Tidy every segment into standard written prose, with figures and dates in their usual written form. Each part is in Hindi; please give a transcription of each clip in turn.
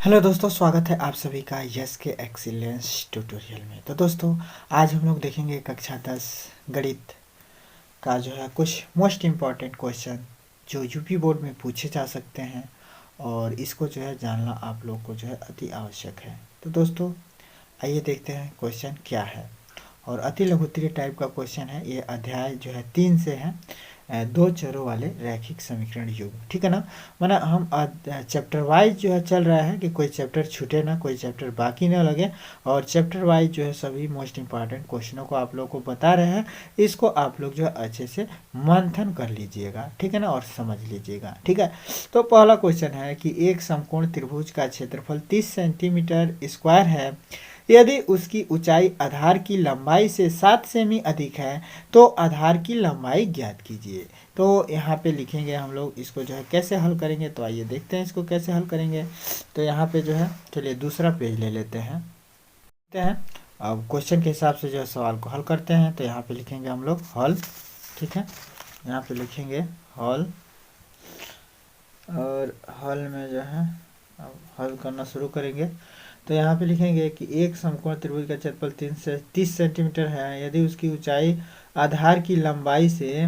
हेलो दोस्तों, स्वागत है आप सभी का यस के एक्सीलेंस ट्यूटोरियल में। तो दोस्तों, आज हम लोग देखेंगे कक्षा 10 गणित का जो है कुछ मोस्ट इम्पॉर्टेंट क्वेश्चन जो यूपी बोर्ड में पूछे जा सकते हैं, और इसको जो है जानना आप लोग को जो है अति आवश्यक है। तो दोस्तों, आइए देखते हैं क्वेश्चन क्या है। और अति लघुत्तरीय टाइप का क्वेश्चन है। ये अध्याय जो है 3 से है, दो चरों वाले रैखिक समीकरण युग्म। ठीक है ना। माना हम चैप्टर वाइज जो है चल रहा है कि कोई चैप्टर छूटे ना, कोई चैप्टर बाकी ना लगे, और चैप्टर वाइज जो है सभी मोस्ट इंपॉर्टेंट क्वेश्चनों को आप लोग को बता रहे हैं। इसको आप लोग जो है अच्छे से मंथन कर लीजिएगा, ठीक है ना, और समझ लीजिएगा। ठीक है। तो पहला क्वेश्चन है कि एक समकोण त्रिभुज का क्षेत्रफल 30 सेंटीमीटर स्क्वायर है। यदि उसकी ऊंचाई आधार की लंबाई से 7 सेमी अधिक है तो आधार की लंबाई ज्ञात कीजिए। तो यहाँ पे लिखेंगे हम लोग, इसको जो है कैसे हल करेंगे। तो आइए देखते हैं इसको कैसे हल करेंगे। तो यहाँ पे जो है, चलिए दूसरा पेज ले लेते हैं। अब क्वेश्चन के हिसाब से जो है सवाल को हल करते हैं। तो यहाँ पे लिखेंगे हम लोग हल। ठीक है, यहाँ पे लिखेंगे हल, और हल में जो है अब हल करना शुरू करेंगे। तो यहाँ पे लिखेंगे कि एक समकोण त्रिभुज का क्षेत्रफल 30 सेंटीमीटर है। यदि उसकी ऊंचाई आधार की लंबाई से,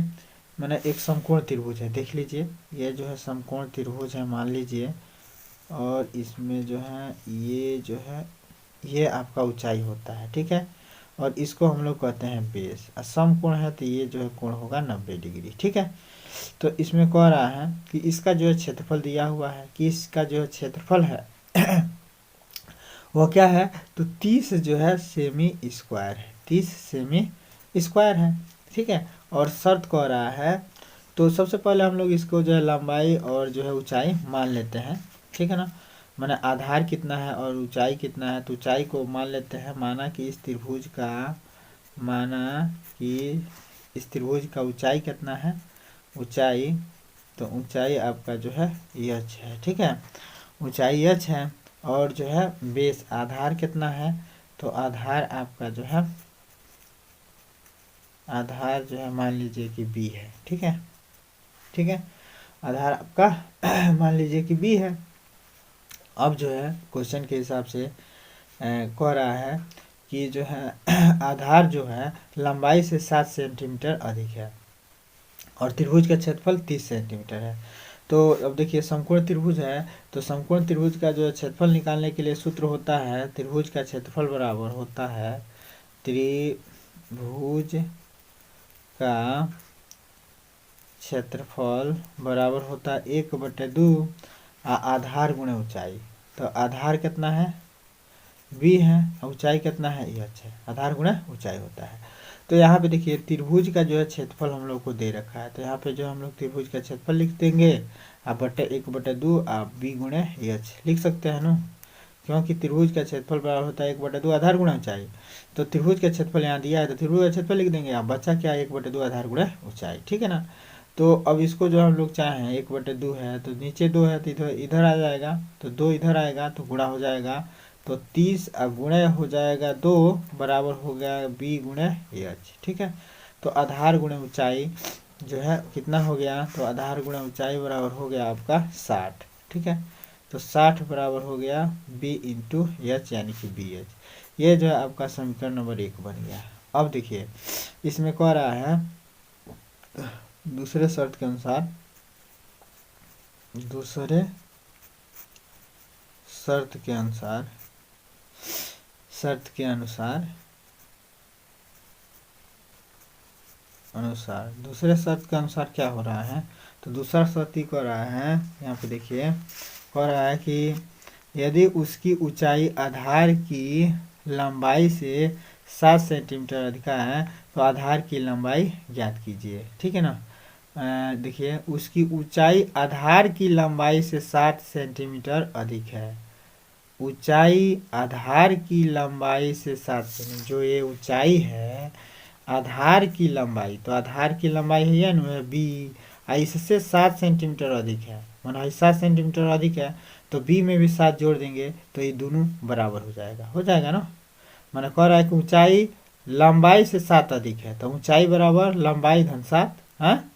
माने एक समकोण त्रिभुज है, देख लीजिए ये जो है समकोण त्रिभुज है मान लीजिए, और इसमें जो है ये जो है ये आपका ऊंचाई होता है। ठीक है, और इसको हम लोग कहते हैं बेस। समकोण है तो ये जो है कोण होगा 90 डिग्री। ठीक है। तो इसमें कह रहा है कि इसका जो है क्षेत्रफल दिया हुआ है कि इसका जो है क्षेत्रफल है वो क्या है, तो 30 जो है सेमी स्क्वायर है, 30 सेमी स्क्वायर है। ठीक है, और शर्त कह रहा है, तो सबसे पहले हम लोग इसको जो है लंबाई और जो है ऊंचाई मान लेते हैं। ठीक है ना, माने आधार कितना है और ऊंचाई कितना है। तो ऊंचाई को मान लेते हैं, माना कि इस त्रिभुज का ऊंचाई कितना है, ऊंचाई, तो ऊंचाई आपका जो है एच है। ठीक है, ऊंचाई एच है, और जो है बेस आधार कितना है, तो आधार आपका जो है, आधार जो है मान लीजिए कि बी है। ठीक है, ठीक है, आधार आपका मान लीजिए कि बी है। अब जो है क्वेश्चन के हिसाब से कह रहा है कि जो है आधार जो है लंबाई से 7 सेंटीमीटर अधिक है, और त्रिभुज का क्षेत्रफल 30 सेंटीमीटर है। तो अब देखिए समकोण त्रिभुज है, तो समकोण त्रिभुज का जो क्षेत्रफल निकालने के लिए सूत्र होता है, त्रिभुज का क्षेत्रफल बराबर होता है त्रिभुज का क्षेत्रफल बराबर होता है 1/2 आधार गुणे ऊंचाई। तो आधार कितना है, बी है, ऊंचाई कितना है, एच है। आधार गुणे ऊंचाई होता है। तो यहाँ पे देखिए त्रिभुज का जो है क्षेत्रफल हम लोग को दे रखा है। तो यहाँ पे जो हम लोग त्रिभुज का क्षेत्रफल लिख देंगे, आप बटे 1/2 आप बी गुणे एच लिख सकते हैं ना, क्योंकि त्रिभुज का क्षेत्रफल बराबर होता है 1/2 आधार गुणा ऊंचाई। तो त्रिभुज का क्षेत्रफल यहाँ दिया है, तो त्रिभुज का क्षेत्रफल लिख देंगे, आप बच्चा क्या 1/2 आधार गुणा ऊंचाई। ठीक है ना। तो अब इसको जो हम लोग चाहें 1/2 है, तो नीचे 2 है तो इधर इधर आ जाएगा, तो 2 इधर आएगा तो गुणा हो जाएगा, तो 30 गुणे हो जाएगा 2 बराबर हो गया बी गुणे एच। ठीक है, तो आधार गुणे ऊंचाई जो है कितना हो गया, तो आधार गुणे ऊंचाई बराबर हो गया आपका 60। ठीक है, तो 60 बराबर हो गया बी इंटू एच, यानी कि बी एच। ये जो है आपका समीकरण नंबर 1 बन गया। अब देखिए इसमें कह रहा है दूसरे शर्त के अनुसार, दूसरे शर्त के अनुसार, शर्त के अनुसार दूसरे शर्त के अनुसार क्या हो रहा है, तो दूसरा शर्त ही कह रहा है, यहाँ पे देखिए कह रहा है कि यदि उसकी ऊंचाई आधार की लंबाई से 7 सेंटीमीटर अधिक है तो आधार की लंबाई ज्ञात कीजिए। ठीक है ना। देखिए उसकी ऊंचाई आधार की लंबाई से 7 सेंटीमीटर अधिक है। ऊंचाई आधार की लंबाई से 7 सेंटीमीटर, जो ये ऊंचाई है आधार की लंबाई, तो आधार की लंबाई है ये ना बी, इससे 7 सेंटीमीटर अधिक है, माना 7 सेंटीमीटर अधिक है, तो बी में भी 7 जोड़ देंगे तो ये दोनों बराबर हो जाएगा ना। माना कह रहा है कि ऊंचाई लंबाई से 7 अधिक है, तो ऊंचाई बराबर लंबाई धन 7, हाँ,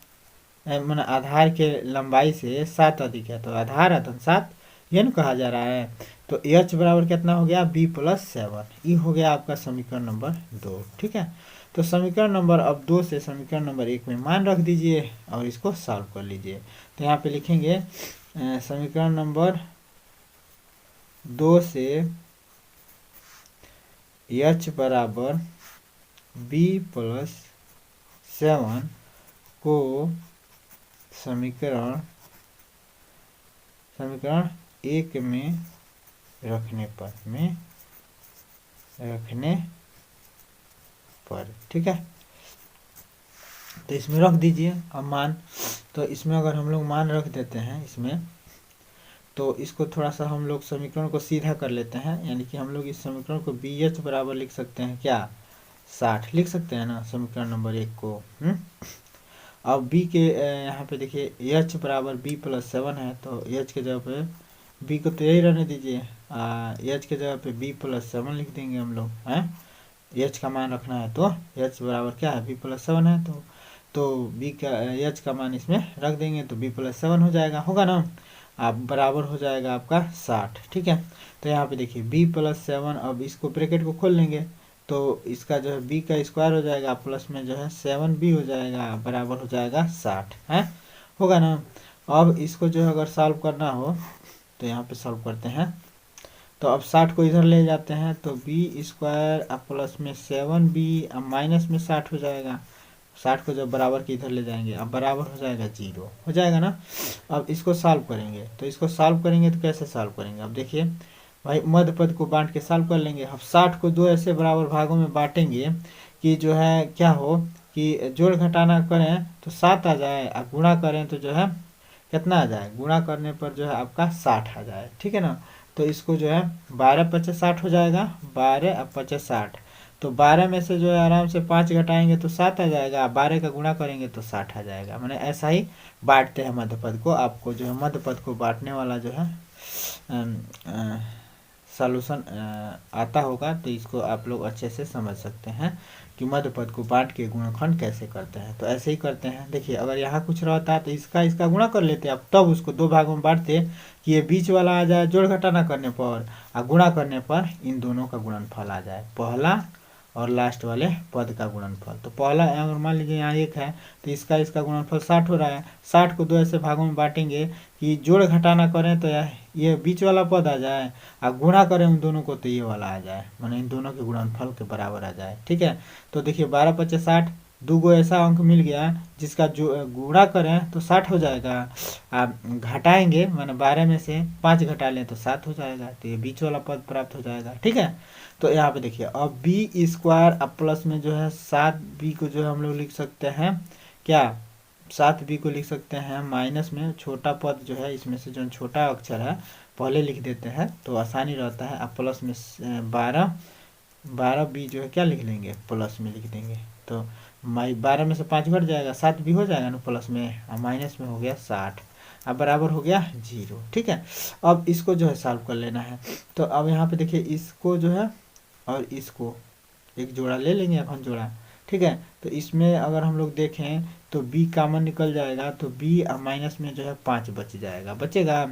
माना आधार के लंबाई से 7 अधिक है तो आधार धन 7, ये ना कहा जा रहा है। तो एच बराबर कितना हो गया, बी प्लस 7। ये हो गया आपका समीकरण नंबर 2। ठीक है, तो समीकरण नंबर अब 2 से समीकरण नंबर 1 में मान रख दीजिए और इसको सॉल्व कर लीजिए। तो यहाँ पे लिखेंगे समीकरण नंबर 2 से एच बराबर बी प्लस 7 को समीकरण 1 में रखने पर ठीक है, तो इसमें रख दीजिए अब मान। तो इसमें अगर हम लोग मान रख देते हैं इसमें, तो इसको थोड़ा सा हम लोग समीकरण को सीधा कर लेते हैं, यानी कि हम लोग इस समीकरण को बी एच बराबर लिख सकते हैं क्या, 60 लिख सकते हैं ना समीकरण नंबर 1 को। अब बी के यहाँ पे देखिए एच बराबर बी प्लस 7 है, तो एच के जगह पे बी को तो यही रहने दीजिए, एच के जगह पे बी प्लस 7 लिख देंगे हम लोग हैं। एच का मान रखना है तो एच बराबर क्या है, बी प्लस 7 है, तो बी का एच का मान इसमें रख देंगे तो बी प्लस 7 हो जाएगा, होगा ना, आप बराबर हो जाएगा आपका 60। ठीक है, तो यहाँ पे देखिए बी प्लस 7, अब इसको ब्रैकेट को खोल लेंगे तो इसका जो है बी का स्क्वायर हो जाएगा प्लस में जो है 7 बी हो जाएगा, बराबर हो जाएगा 60 है, होगा ना। अब इसको जो है अगर सॉल्व करना हो तो यहाँ पे सॉल्व करते हैं, तो अब 60 को इधर ले जाते हैं तो बी स्क्वायर अब प्लस में 7b अब माइनस में 60 हो जाएगा। 60 को जब बराबर के इधर ले जाएंगे अब बराबर हो जाएगा 0, हो जाएगा ना। अब इसको सॉल्व करेंगे, तो इसको सॉल्व करेंगे तो कैसे सॉल्व करेंगे, अब देखिए भाई मध्य पद को बांट के सॉल्व कर लेंगे। अब 60 को 2 ऐसे बराबर भागों में बांटेंगे कि जो है क्या हो कि जोड़ घटाना करें तो 7 आ जाए, और गुणा करें तो जो है कितना आ जाए, गुणा करने पर जो है आपका 60 आ जाए। ठीक है ना, तो इसको जो है 12 50 60 हो जाएगा, 12 और 50 60, तो 12 में से जो है आराम से 5 घटाएंगे तो 7 आ जाएगा, 12 का गुणा करेंगे तो 60 आ जाएगा। मैंने ऐसा ही बांटते हैं मध्य पद को। आपको जो है मध्य पद को बांटने वाला जो है सॉल्यूशन आता होगा तो इसको आप लोग अच्छे से समझ सकते हैं कि मध्य पद को बांट के गुणनखंड कैसे करते हैं। तो ऐसे ही करते हैं, देखिए अगर यहाँ कुछ रहता तो इसका गुणा कर लेते आप, तब उसको 2 भागों में बांटते कि ये बीच वाला आ जाए जोड़ घटाना करने पर, और गुणा करने पर इन दोनों का गुणनफल आ जाए, पहला और लास्ट वाले पद का गुणनफल। तो पहला अगर मान लीजिए यहाँ 1 है तो इसका गुणनफल 60 हो रहा है। 60 को 2 ऐसे भागों में बांटेंगे कि जोड़ घटाना करें तो ये बीच वाला पद आ जाए, और गुणा करें उन दोनों को तो ये वाला आ जाए, माने इन दोनों के गुणनफल के बराबर आ जाए। ठीक है, तो देखिए 12 50 60, 2 गो ऐसा अंक मिल गया जिसका जो गुणा करें तो 60 हो जाएगा, आप घटाएंगे माने 12 में से 5 घटा लें तो 7 हो जाएगा, तो ये बीच वाला पद प्राप्त हो जाएगा। ठीक है, तो यहाँ पे देखिए अब बी स्क्वायर अब प्लस में जो है 7b को जो है हम लोग लिख सकते हैं क्या, 7b को लिख सकते हैं माइनस में छोटा पद जो है इसमें से जो छोटा अक्षर है पहले लिख देते हैं तो आसानी रहता है। अब प्लस में 12b जो है क्या लिख लेंगे, प्लस में लिख देंगे, तो 12 में से 5 घट जाएगा, 7b हो जाएगा ना प्लस में, और माइनस में हो गया 60, अब बराबर हो गया 0। ठीक है, अब इसको जो है सॉल्व कर लेना है। तो अब यहाँ पे देखिए इसको जो है और इसको एक जोड़ा ले लेंगे अपन जोड़ा। ठीक है, तो इसमें अगर हम लोग देखें तो b कॉमन निकल जाएगा, तो b और माइनस में जो है 5 बचेगा।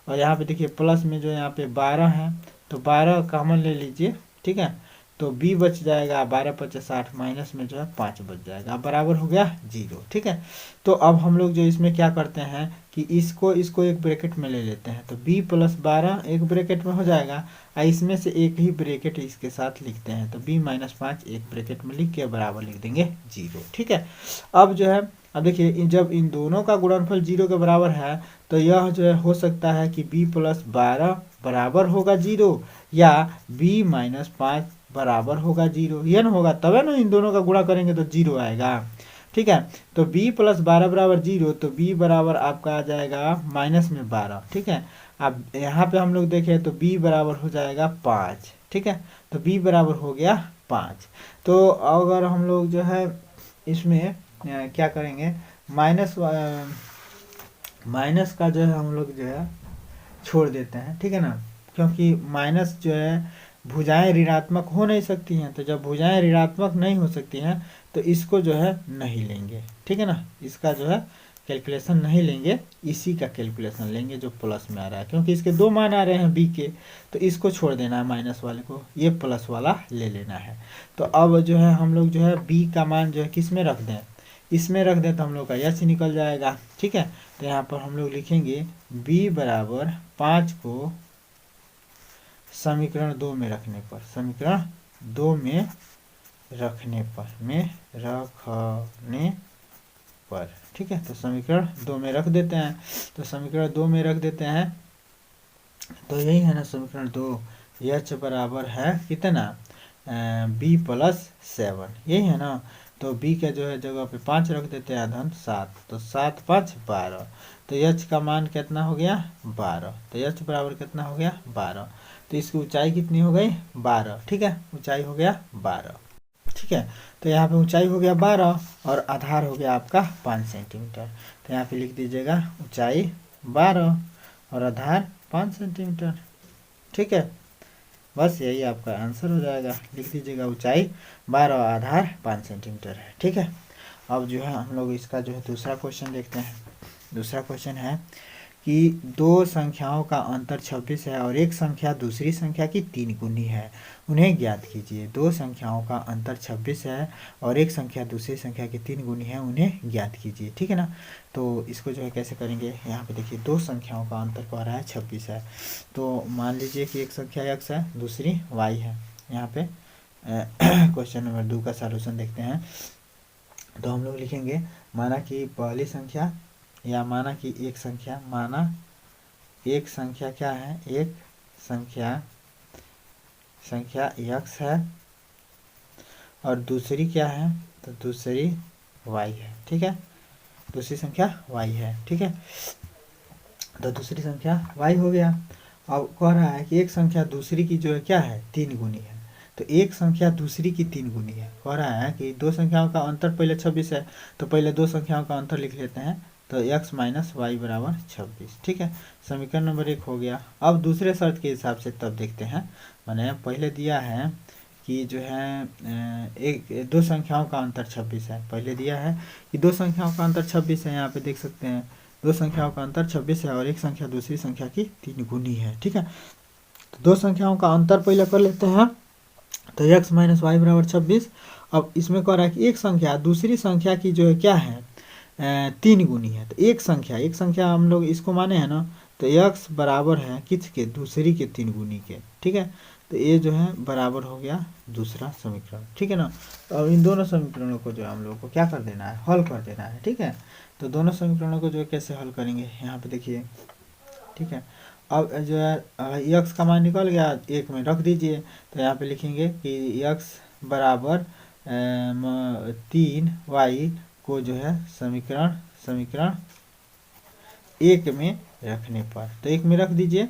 और यहाँ पे देखिए प्लस में जो यहाँ पे 12 है तो 12 कॉमन ले लीजिए। ठीक है, तो b बच जाएगा, 12 50 60, माइनस में जो है 5 बच जाएगा, बराबर हो गया 0। ठीक है, तो अब हम लोग जो इसमें क्या करते हैं कि इसको एक ब्रैकेट में ले लेते हैं, तो b प्लस 12 एक ब्रैकेट में हो जाएगा, और इसमें से एक ही ब्रैकेट इसके साथ लिखते हैं, तो b माइनस 5 एक ब्रैकेट में लिख के बराबर लिख देंगे 0। ठीक है, अब जो है अब देखिए जब इन दोनों का गुणनफल 0 के बराबर है तो यह जो है हो सकता है कि b प्लस 12 बराबर होगा 0 या b माइनस 5 बराबर होगा 0, ये ना होगा तब है ना इन दोनों का गुणा करेंगे तो 0 आएगा। ठीक है, तो b प्लस 12 बराबर 0, तो b बराबर आपका आ जाएगा माइनस में 12। ठीक है, अब यहाँ पे हम लोग देखें तो b बराबर हो जाएगा 5। ठीक है, तो b बराबर हो गया 5। तो अगर हम लोग जो है इसमें क्या करेंगे, माइनस का जो है हम लोग जो है छोड़ देते हैं। ठीक है ना, क्योंकि माइनस जो है भुजाएं ऋणात्मक हो नहीं सकती हैं, तो जब भुजाएं ऋणात्मक नहीं हो सकती हैं तो इसको जो है नहीं लेंगे। ठीक है ना, इसका जो है कैलकुलेशन नहीं लेंगे, इसी का कैलकुलेशन लेंगे जो प्लस में आ रहा है, क्योंकि इसके 2 मान आ रहे हैं बी के, तो इसको छोड़ देना है माइनस वाले को, ये प्लस वाला ले लेना है। तो अब जो है हम लोग जो है बी का मान जो है किस में रख दें, इसमें रख दें तो हम लोग का एच निकल जाएगा। ठीक है, तो यहाँ पर हम लोग लिखेंगे b बराबर 5 को समीकरण 2 में रखने पर, समीकरण 2 में रखने पर, ठीक है, तो समीकरण 2 में रख देते हैं। तो समीकरण 2 में रख देते हैं, तो यही है ना समीकरण 2, एच बराबर है कितना, b प्लस 7, यही है ना। तो b के जो है जगह पे 5 रख देते हैं, धन 7, तो 7 5 12, तो h का मान कितना हो गया 12, तो h बराबर कितना हो गया 12, तो इसकी ऊंचाई कितनी हो गई 12। ठीक है, ऊंचाई हो गया 12। ठीक है, तो यहाँ पे ऊंचाई हो गया 12 और आधार हो गया आपका 5 सेंटीमीटर। तो यहाँ पे लिख दीजिएगा ऊंचाई 12 और आधार 5 सेंटीमीटर। ठीक है, बस यही आपका आंसर हो जाएगा। लिख दीजिएगा ऊंचाई 12 और आधार 5 सेंटीमीटर है। ठीक है, अब जो है हम लोग इसका जो है दूसरा क्वेश्चन देखते हैं। दूसरा क्वेश्चन है कि दो संख्याओं का अंतर 26 है और एक संख्या दूसरी संख्या की 3 गुनी है, उन्हें ज्ञात कीजिए। दो संख्याओं का अंतर 26 है और एक संख्या दूसरी संख्या की 3 गुनी है, उन्हें ज्ञात कीजिए। ठीक है ना, तो इसको जो है कैसे करेंगे, यहाँ पे देखिए दो संख्याओं का अंतर कह रहा है 26 है, तो मान लीजिए कि एक संख्या x है दूसरी y है। यहाँ पे क्वेश्चन नंबर 2 का सॉल्यूशन देखते हैं। तो हम लोग लिखेंगे माना कि पहली संख्या, या माना कि एक संख्या, माना एक संख्या क्या है, एक संख्या x है और दूसरी क्या है, तो दूसरी y है। ठीक है, दूसरी संख्या y है। ठीक है, तो दूसरी संख्या y हो गया। अब कह रहा है कि एक संख्या दूसरी की जो है क्या है 3 गुनी है, तो एक संख्या दूसरी की 3 गुनी है। कह रहा है कि दो संख्याओं का अंतर पहले 26 है, तो पहले दो संख्याओं का अंतर लिख लेते हैं, तो x माइनस वाई बराबर 26। ठीक है, समीकरण नंबर 1 हो गया। अब दूसरे शर्त के हिसाब से तब देखते हैं, मैंने पहले दिया है कि जो है एक दो संख्याओं का अंतर 26 है, पहले दिया है कि दो संख्याओं का अंतर 26 है, यहाँ पे देख सकते हैं दो संख्याओं का अंतर 26 है और एक संख्या दूसरी संख्या की 3 गुनी है। ठीक है, तो दो संख्याओं का अंतर पहले कर लेते हैं, तो x माइनस वाई बराबर 26। अब इसमें कह रहा है कि एक संख्या दूसरी संख्या की जो है क्या है 3 गुनी है, तो एक संख्या हम लोग इसको माने हैं ना, तो x बराबर है किसके, दूसरी के 3 गुनी के। ठीक है, तो ये जो है बराबर हो गया दूसरा समीकरण। ठीक है ना, तो अब इन दोनों समीकरणों को जो है हम लोग को क्या कर देना है, हल कर देना है। ठीक है, तो दोनों समीकरणों को जो है कैसे हल करेंगे, यहाँ पे देखिए। ठीक है, अब जो है x का मान निकल गया, एक में रख दीजिए, तो यहाँ पे लिखेंगे कि x बराबर 3y को जो है समीकरण 1 में रखने पर, तो 1 में रख दीजिए,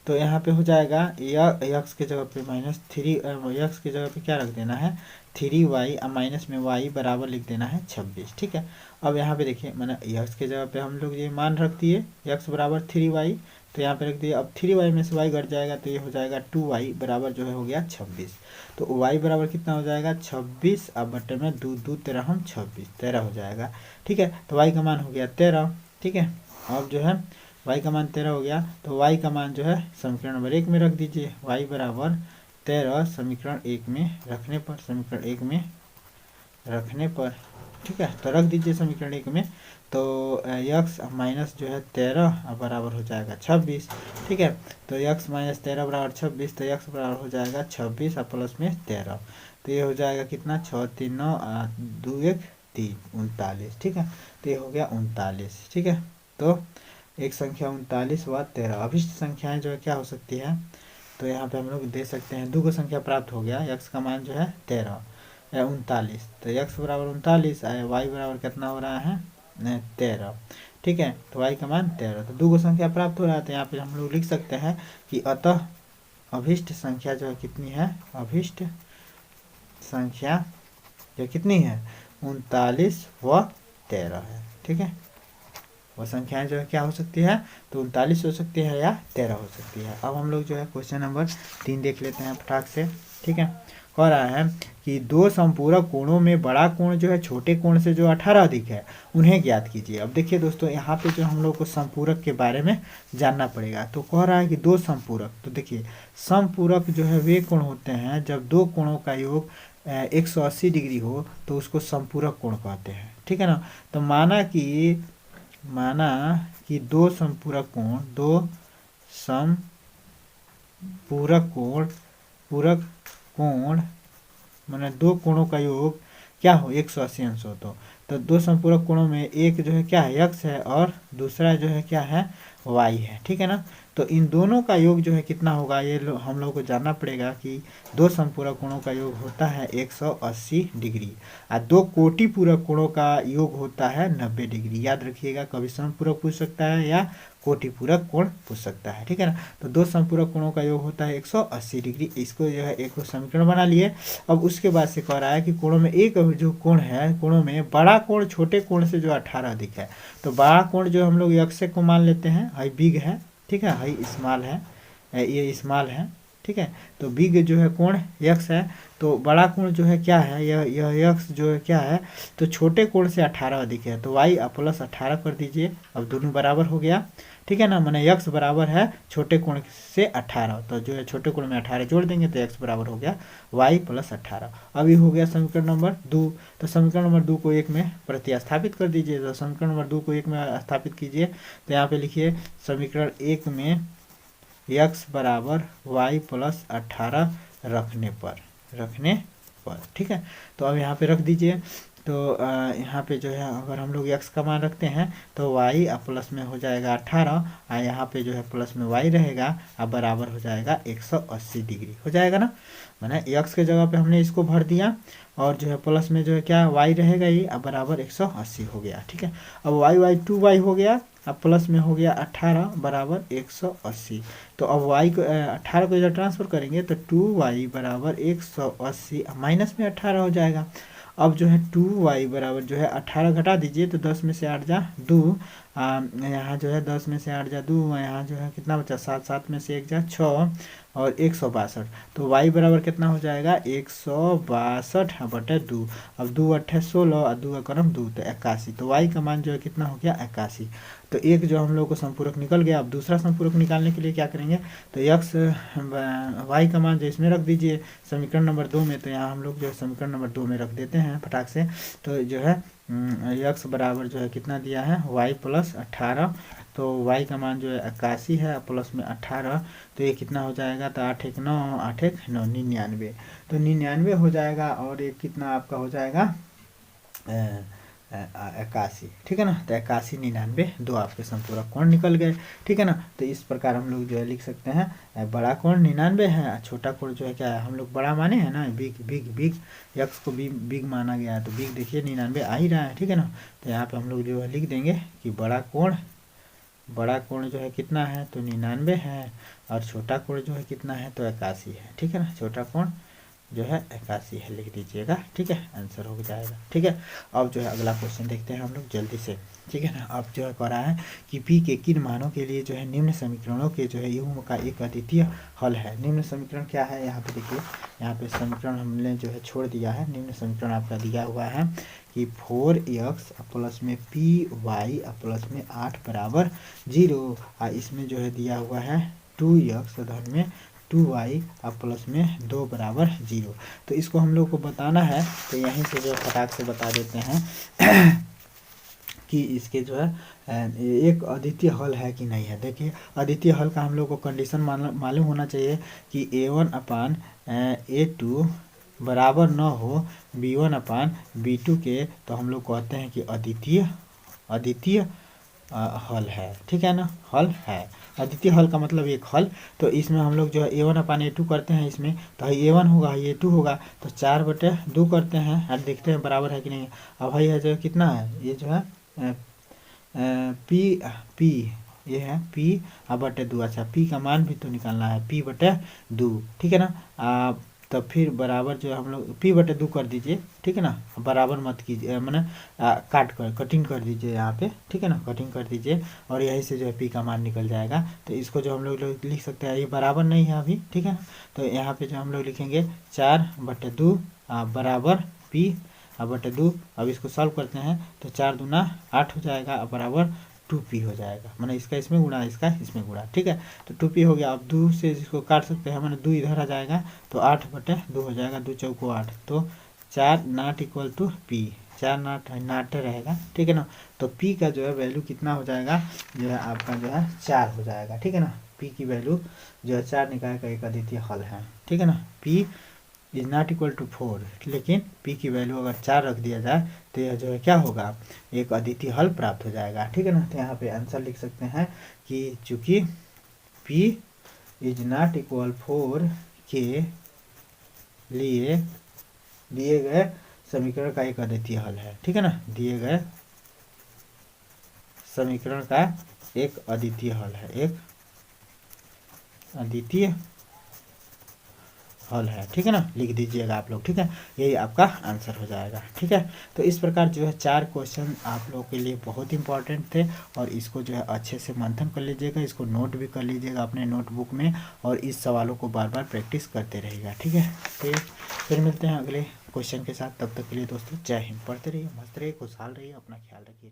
तो यहाँ पे हो जाएगा x के जगह पे -3, x के जगह पे क्या रख देना है 3y, माइनस में y बराबर लिख देना है 26। ठीक है, अब यहाँ पे देखिए मैंने x के जगह पे हम लोग ये मान रख दिए, x बराबर 3y, तो यहाँ पे रख दिए। अब 3y में से y घट जाएगा, तो ये हो जाएगा 2y बराबर जो है हो गया 26। तो y बराबर कितना हो जाएगा 26, अब बटे में 2 2 13 हम 26, 13 हो जाएगा। ठीक है, तो y का मान हो गया 13। ठीक है, अब जो है y का मान 13 हो गया, तो y का मान जो है समीकरण नंबर 1 में रख दीजिए, y बराबर 13 समीकरण 1 में रखने पर, समीकरण 1 में रखने पर। ठीक है, तो रख दीजिए समीकरण 1 में, तो x माइनस जो है 13 बराबर हो जाएगा 26। ठीक है, तो x माइनस 13 बराबर 26, तो x बराबर हो जाएगा 26 और प्लस में 13, तो ये हो जाएगा कितना 6 3 9 2 1 3 39। ठीक है, तो ये हो गया 39। ठीक है, तो एक संख्या 39 व 13 अभिष्ट संख्याएं जो है क्या हो सकती है, तो यहाँ पे हम लोग दे सकते हैं, दो संख्या प्राप्त हो गया, x का मान जो है 13 या 39, तो x बराबर 39, y बराबर कितना हो रहा है 13। ठीक है, तो y का मान 13, तो दो संख्या प्राप्त हो रहा है, तो यहाँ पे हम लोग लिख सकते हैं कि अतः अभिष्ट संख्या जो है कितनी है, अभिष्ट संख्या जो कितनी है 39 व 13 है। ठीक है, वो संख्याएं जो है क्या हो सकती है, तो 39 हो सकती है या 13 हो सकती है। अब हम लोग जो है क्वेश्चन नंबर 3 देख लेते हैं फटाक से। ठीक है। कह रहा है कि दो संपूरक कोणों में बड़ा कोण जो है छोटे कोण से जो 18 अधिक है उन्हें ज्ञात कीजिए। अब देखिए दोस्तों, यहाँ पे जो हम लोग को संपूरक के बारे में जानना पड़ेगा। तो कह रहा है कि दो संपूरक, तो देखिए संपूरक जो है वे कोण होते हैं जब दो कोणों का योग 180 डिग्री हो तो उसको संपूरक कोण कहते हैं, ठीक है ना। तो माना कि दो संपूरक कोण माने दो कोणों का योग क्या हो 180 अंश हो। तो दो संपूरक कोणों में एक जो है क्या है x है और दूसरा जो है क्या है y है, ठीक है ना। तो इन दोनों का योग जो है कितना होगा ये हम लोग को जानना पड़ेगा कि दो संपूरक कोणों का योग होता है 180 डिग्री और दो कोटि पूरक कोणों का योग होता है 90 डिग्री। याद रखिएगा, कभी समपूरक पूछ सकता है या कोटि पूरक कोण पूछ सकता है, ठीक है ना। तो दो संपूरक कोणों का योग होता है 180 डिग्री। इसको जो है एक समीकरण बना लिए। अब उसके बाद से कह रहा है कि कोणों में एक जो कोण है, कोणों में बड़ा कोण छोटे कोण से जो 18 अधिक है। तो बड़ा कोण जो हम लोग x को मान लेते हैं, हाई बिग है, ठीक है, हाई स्मॉल है, ये स्मॉल है, ठीक है। तो बिग जो है कोण x है, तो बड़ा कोण जो है क्या है, यह x जो है क्या है, तो छोटे कोण से 18 अधिक है। तो y प्लस 18 कर दीजिए। अब दोनों बराबर हो गया, ठीक है ना। मैंने x बराबर है छोटे कोण से 18, तो जो है छोटे कोण में 18 जोड़ देंगे तो x बराबर हो गया y प्लस 18। अभी हो गया समीकरण नंबर 2। तो समीकरण नंबर 2 को 1 में प्रतिस्थापित कर दीजिए। तो समीकरण नंबर 2 को 1 में स्थापित कीजिए। तो यहाँ पे लिखिए समीकरण 1 में x बराबर y प्लस 18 रखने पर, ठीक है। तो अब यहाँ पे रख दीजिए। तो यहाँ पे जो है अगर हम लोग x का मान रखते हैं तो y प्लस में हो जाएगा 18 और यहाँ पे जो है प्लस में y रहेगा और बराबर हो जाएगा 180 डिग्री हो जाएगा ना। मैंने x के जगह पे हमने इसको भर दिया और जो है प्लस में जो है क्या y रहेगा ये और बराबर 180 हो गया, ठीक है। अब y 2y हो गया, अब प्लस में हो गया 18 बराबर 180। तो अब y को 18 को इधर ट्रांसफर करेंगे तो 2y बराबर 180 माइनस में 18 हो जाएगा। अब जो है 2y बराबर जो है 18 घटा दीजिए तो 10 में से 8 जा 2, यहाँ जो है 10 में से 8 जा 2, यहाँ जो है कितना बचा 7, 7 में से 1 जा 6 और 162। तो y बराबर कितना हो जाएगा 162/2। अब 2 8 16 और 2 करम 2 तो 81। तो y का मान जो है कितना हो गया 81। तो एक जो हम लोग को संपूरक निकल गया। अब दूसरा संपूरक निकालने के लिए क्या करेंगे, तो x y का मान जो इसमें रख दीजिए समीकरण नंबर 2 में। तो यहाँ हम लोग जो है समीकरण नंबर 2 में रख देते हैं फटाक से। तो जो है x बराबर जो है कितना दिया है y प्लस 18। तो y का मान जो है 81 है प्लस में 18, तो ये कितना हो जाएगा, तो 8 1 9 8 1 9 99। तो 99 हो जाएगा और ये कितना आपका हो जाएगा 81, ठीक है ना। तो 81 99 दो आपके संपूरक कोण निकल गए, ठीक है ना। तो इस प्रकार हम लोग जो है लिख सकते हैं बड़ा कोण 99 है, छोटा कोण जो है क्या है हम लोग बड़ा माने हैं ना, बिग x को बिग माना गया है। तो बिग देखिए 99 आ ही रहा है, ठीक है ना। तो यहाँ पे हम लोग जो है लिख देंगे कि बड़ा कोण जो है कितना है, तो 99 है और छोटा कोण जो है कितना है, तो 81 है, ठीक है ना। छोटा कोण जो है 81 है लिख दीजिएगा, ठीक है, आंसर हो जाएगा, ठीक है। अब जो है अगला क्वेश्चन देखते हैं हम लोग जल्दी से, ठीक है ना। अब जो है कह रहा है कि p के किन मानों के लिए जो है निम्न समीकरणों के जो है युग्म का एक अद्वितीय हल है। निम्न समीकरण क्या है, यहाँ पे देखिए, यहाँ पे समीकरण हमने जो है छोड़ दिया है। निम्न समीकरण आपका दिया हुआ है कि 4x प्लस में py प्लस में 8 बराबर 0 और इसमें जो है दिया हुआ है 2x धन में 2y और प्लस में 2 बराबर 0। तो इसको हम लोग को बताना है, तो यहीं से जो फटाक से बता देते हैं कि इसके जो है एक अद्वितीय हल है कि नहीं है। देखिए अद्वितीय हल का हम लोग को कंडीशन मालूम होना चाहिए कि a1/a2 बराबर न हो b1/b2 के, तो हम लोग कहते हैं कि अद्वितीय हल है, ठीक है ना, हल है। अद्वितीय हल का मतलब एक हल। तो इसमें हम लोग जो है a1/a2 करते हैं इसमें, तो a1 होगा a2 होगा, तो 4/2 करते हैं और देखते हैं बराबर है कि नहीं। अब भाई है जो कितना है, ये जो है p ये है p/2। अच्छा p का मान भी तो निकालना है p/2, ठीक है ना। तो फिर बराबर जो है हम लोग पी बटे 2 कर दीजिए, ठीक है ना, बराबर मत कीजिए, मैंने कटिंग कर दीजिए यहाँ पे, ठीक है ना, कटिंग कर दीजिए और यहीं से जो है पी का मान निकल जाएगा। तो इसको जो हम लोग लिख सकते हैं, ये बराबर नहीं है अभी, ठीक है ना, तो यहाँ पे जो हम लोग लिखेंगे 4/2 बराबर पी बटे 2। अब इसको सॉल्व करते हैं तो 4 दूना 8 हो जाएगा बराबर 2p हो जाएगा, मैंने इसका इसमें गुणा, इसका इसमें गुणा, ठीक है। तो 2p हो गया। अब 2 से इसको काट सकते हैं, मैंने 2 इधर आ जाएगा तो 8/2 हो जाएगा, 2 चौको 8, तो 4 नॉट इक्वल टू पी, 4 नाट रहेगा, ठीक है ना। तो p का जो है वैल्यू कितना हो जाएगा, जो है आपका जो है 4 हो जाएगा, ठीक है ना। p की वैल्यू जो है 4 निकाय का एक अद्वितीय हल है, ठीक है ना। p is not equal to 4, लेकिन p की वैल्यू अगर 4 रख दिया जाए तो यह जो है क्या होगा, एक अद्वितीय हल प्राप्त हो जाएगा, ठीक है ना। तो यहाँ पे आंसर लिख सकते हैं कि चूंकि p इज नॉट इक्वल 4 के लिए दिए गए समीकरण का एक अद्वितीय हल है, ठीक है ना, दिए गए समीकरण का एक अद्वितीय हल है, एक अद्वितीय हल है, ठीक है ना, लिख दीजिएगा आप लोग, ठीक है, यही आपका आंसर हो जाएगा, ठीक है। तो इस प्रकार जो है 4 क्वेश्चन आप लोगों के लिए बहुत इंपॉर्टेंट थे और इसको जो है अच्छे से मंथन कर लीजिएगा, इसको नोट भी कर लीजिएगा अपने नोटबुक में और इस सवालों को बार बार प्रैक्टिस करते रहिएगा, ठीक है। फिर मिलते हैं अगले क्वेश्चन के साथ, तब तक के लिए दोस्तों जय हिंद। पढ़ते रहिए, मस्त रहिए, खुशहाल रहिए, अपना ख्याल रखिए।